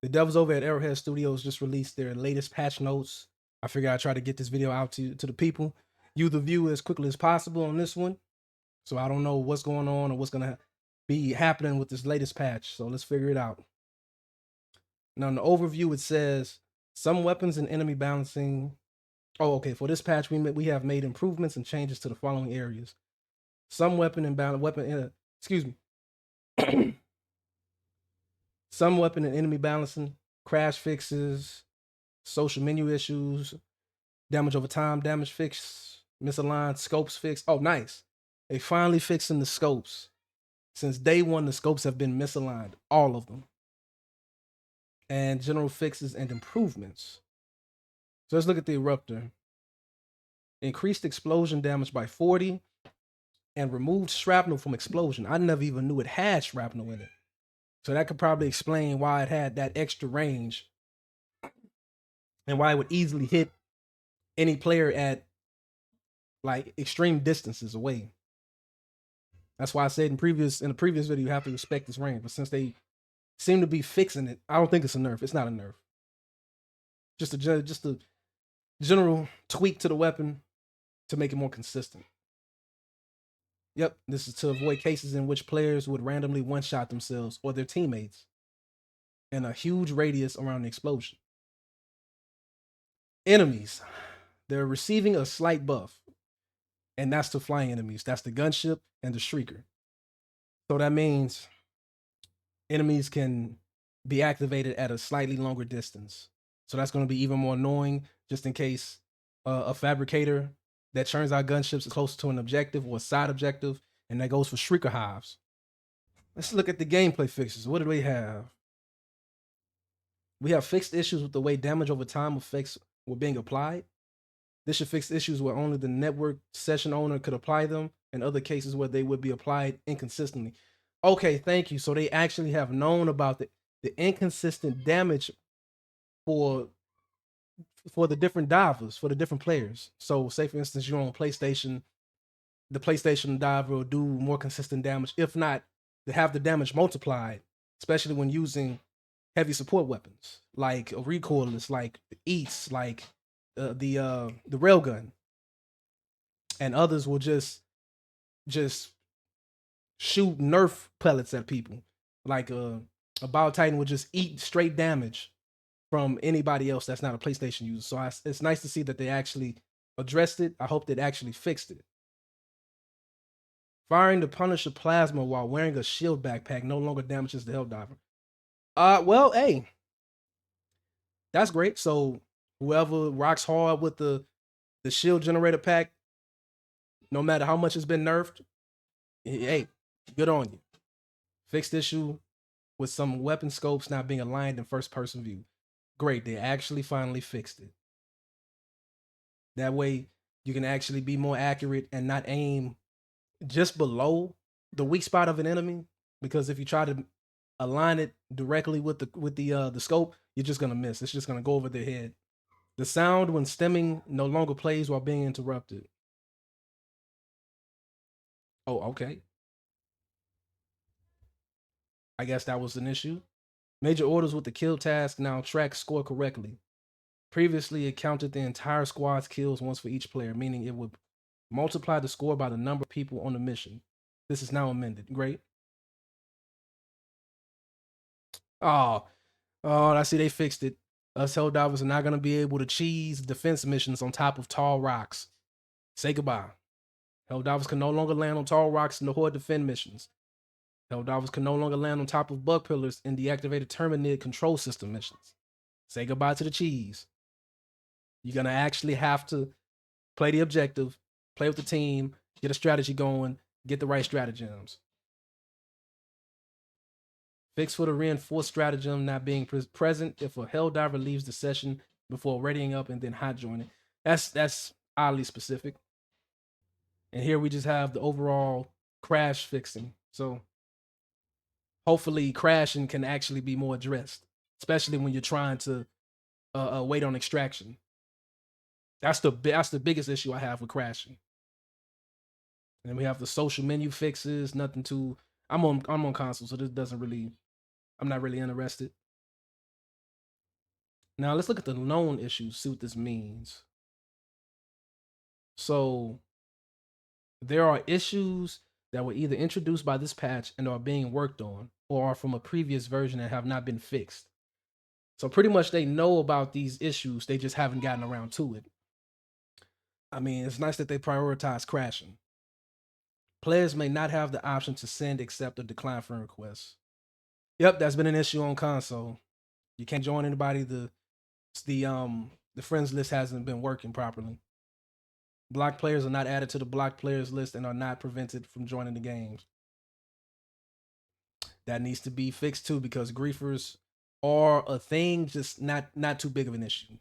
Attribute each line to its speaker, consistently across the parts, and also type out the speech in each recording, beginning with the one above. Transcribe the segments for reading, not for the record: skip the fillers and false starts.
Speaker 1: The devs over at Arrowhead Studios just released their latest patch notes. I figured I'd try to get this video out to the people, you the viewer, as quickly as possible on this one. So I don't know what's going on or what's gonna be happening with this latest patch. So let's figure it out. Now in the overview it says some weapons and enemy balancing. Oh, okay. For this patch, we have made improvements and changes to the following areas. Some weapon and excuse me. Some weapon and enemy balancing, crash fixes, social menu issues, damage over time, damage fix, misaligned scopes fix. Oh, nice. They finally fixing the scopes. Since day one, the scopes have been misaligned, all of them. And general fixes and improvements. So let's look at the eruptor. Increased explosion damage by 40 and removed shrapnel from explosion. I never even knew it had shrapnel in it. So that could probably explain why it had that extra range and why it would easily hit any player at like extreme distances away. That's why I said in the previous video you have to respect this range. But since they seem to be fixing it, I don't think it's a nerf. It's not a nerf. Just a general tweak to the weapon to make it more consistent. Yep, this is to avoid cases in which players would randomly one-shot themselves or their teammates in a huge radius around the explosion. Enemies, they're receiving a slight buff, and that's to flying enemies. That's the gunship and the shrieker. So that means enemies can be activated at a slightly longer distance. So that's going to be even more annoying, just in case a fabricator that churns out gunships is close to an objective or a side objective, and that goes for shrieker hives. Let's look at the gameplay fixes. What do we have? We have fixed issues with the way damage over time effects were being applied. This should fix issues where only the network session owner could apply them, and other cases where they would be applied inconsistently. Okay, thank you. So they actually have known about the inconsistent damage for the different divers, for the different players. So say for instance you're on PlayStation, the PlayStation diver will do more consistent damage, if not to have the damage multiplied, especially when using heavy support weapons like a recoilless, like the Eats, like the railgun, and others will just shoot Nerf pellets at people. Like a Bio Titan would just eat straight damage from anybody else that's not a PlayStation user. So it's nice to see that they actually addressed it. I hope they actually fixed it. Firing the Punisher plasma while wearing a shield backpack no longer damages the Helldiver. Well, hey, that's great. So whoever rocks hard with the shield generator pack, no matter how much it's been nerfed, hey, good on you. Fixed issue with some weapon scopes not being aligned in first person view. Great, they actually finally fixed it. That way you can actually be more accurate and not aim just below the weak spot of an enemy. Because if you try to align it directly with the scope, you're just gonna miss. It's just gonna go over their head. The sound when stemming no longer plays while being interrupted. Oh, okay. I guess that was an issue. Major orders with the kill task now track score correctly. Previously, it counted the entire squad's kills once for each player, meaning it would multiply the score by the number of people on the mission. This is now amended. Great. Oh, I see they fixed it. Us Helldivers are not going to be able to cheese defense missions on top of tall rocks. Say goodbye. Helldivers can no longer land on tall rocks in the Horde defend missions. Helldivers can no longer land on top of bug pillars in deactivated Terminid control system missions. Say goodbye to the cheese. You're going to actually have to play the objective, play with the team, get a strategy going, get the right stratagems. Fix for the reinforced stratagem not being present if a Helldiver leaves the session before readying up and then hot joining. That's oddly specific. And here we just have the overall crash fixing. So hopefully crashing can actually be more addressed, especially when you're trying to wait on extraction. That's the biggest issue I have with crashing. And then we have the social menu fixes. Nothing too. I'm on console, so this doesn't really. I'm not really interested. Now let's look at the known issues, see what this means. So there are issues that were either introduced by this patch and are being worked on, or are from a previous version and have not been fixed. So pretty much they know about these issues, they just haven't gotten around to it. I mean, it's nice that they prioritize crashing. Players may not have the option to send, accept, or decline friend requests. Yep, that's been an issue on console. You can't join anybody. The friends list hasn't been working properly. Blocked players are not added to the blocked players list and are not prevented from joining the games. That needs to be fixed too, because griefers are a thing, just not too big of an issue.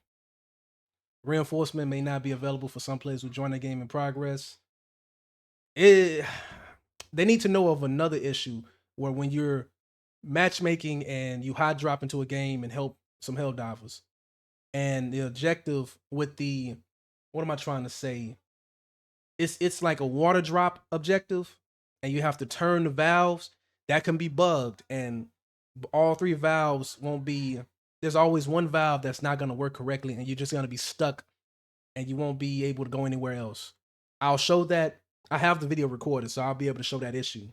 Speaker 1: Reinforcement may not be available for some players who join the game in progress. They need to know of another issue where when you're matchmaking and you hot drop into a game and help some helldivers, and the objective with the, what am I trying to say? It's like a water drop objective, and you have to turn the valves. That can be bugged, and all three valves won't be. There's always one valve that's not going to work correctly, and you're just going to be stuck, and you won't be able to go anywhere else. I'll show that. I have the video recorded, so I'll be able to show that issue.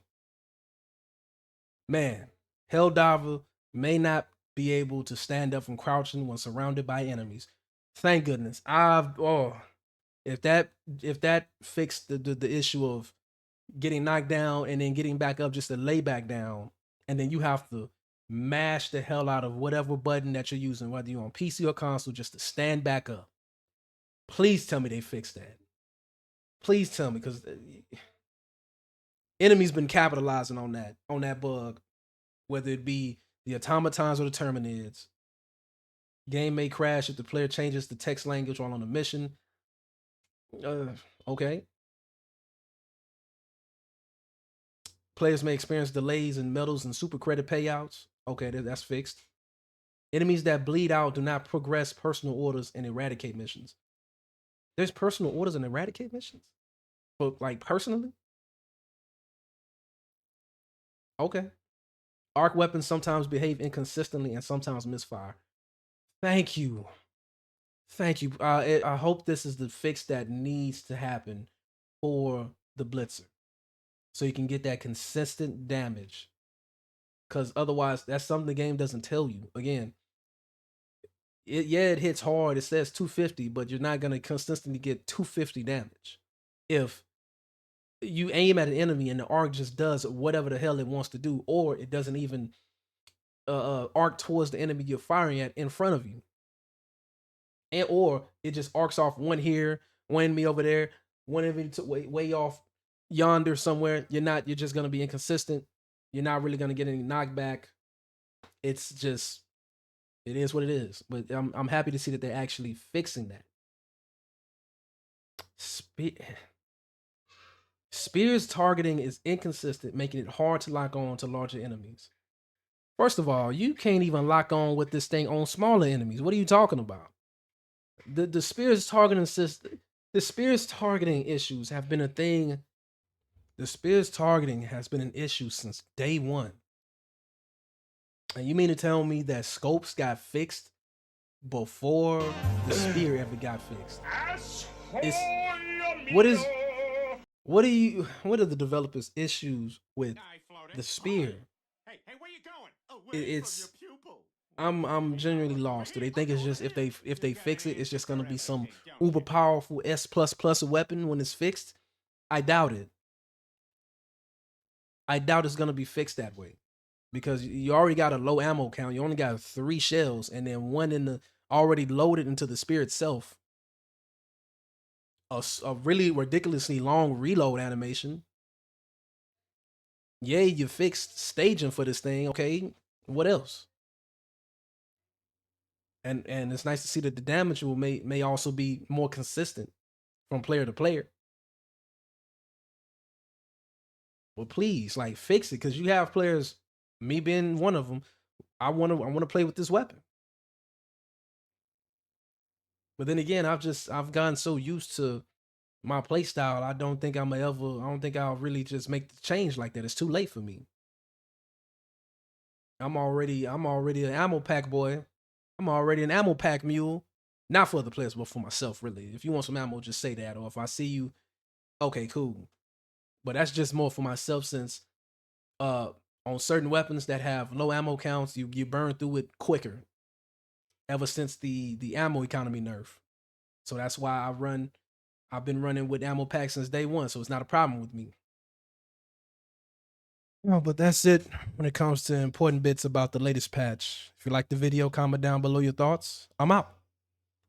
Speaker 1: Man, Helldiver may not be able to stand up from crouching when surrounded by enemies. Thank goodness. If that fixed the issue of getting knocked down and then getting back up just to lay back down, and then you have to mash the hell out of whatever button that you're using, whether you're on PC or console, just to stand back up. Please tell me they fixed that. Please tell me, because enemies been capitalizing on that bug, whether it be the automatons or the terminids. Game may crash if the player changes the text language while on a mission. Okay. Players may experience delays in medals and super credit payouts. Okay, that's fixed. Enemies that bleed out do not progress personal orders and eradicate missions. There's personal orders and eradicate missions? But like personally? Okay. Arc weapons sometimes behave inconsistently and sometimes misfire. Thank you. Thank you. I hope this is the fix that needs to happen for the Blitzer, so you can get that consistent damage. Because otherwise, that's something the game doesn't tell you. Again, it hits hard. It says 250, but you're not going to consistently get 250 damage. If you aim at an enemy and the arc just does whatever the hell it wants to do, or it doesn't even arc towards the enemy you're firing at in front of you, and or it just arcs off one here, one enemy over there, one enemy way off yonder somewhere. You're just gonna be inconsistent. You're not really gonna get any knockback. It's just, it is what it is. But I'm happy to see that they're actually fixing that. Spears targeting is inconsistent, making it hard to lock on to larger enemies. First of all, you can't even lock on with this thing on smaller enemies. What are you talking about? The Spears targeting system, the Spears targeting issues have been a thing. The Spears targeting has been an issue since day one. And you mean to tell me that scopes got fixed before the spear ever got fixed? It's, what is what are the developers' issues with the spear?
Speaker 2: Hey, where you going?
Speaker 1: It's I'm genuinely lost. Do they think it's just, if they fix it, it's just gonna be some uber powerful S plus plus weapon when it's fixed? I doubt it. I doubt it's gonna be fixed that way, because you already got a low ammo count. You only got 3 shells, and then one in the already loaded into the spear itself. A really ridiculously long reload animation. Yay, you fixed staging for this thing. Okay, what else? And it's nice to see that the damage may also be more consistent from player to player. Well, please, like, fix it, because you have players, me being one of them. I want to play with this weapon. But then again, I've gotten so used to my play style. I don't think I don't think I'll really just make the change like that. It's too late for me. I'm already an ammo pack boy. I'm already an ammo pack mule. Not for other players, but for myself, really. If you want some ammo, just say that. Or if I see you, okay, cool. But that's just more for myself since uh on certain weapons that have low ammo counts, you burn through it quicker. Ever since the ammo economy nerf. So that's why I've been running with ammo packs since day one, so it's not a problem with me. No, but that's it when it comes to important bits about the latest patch. If you like the video, comment down below your thoughts. I'm out.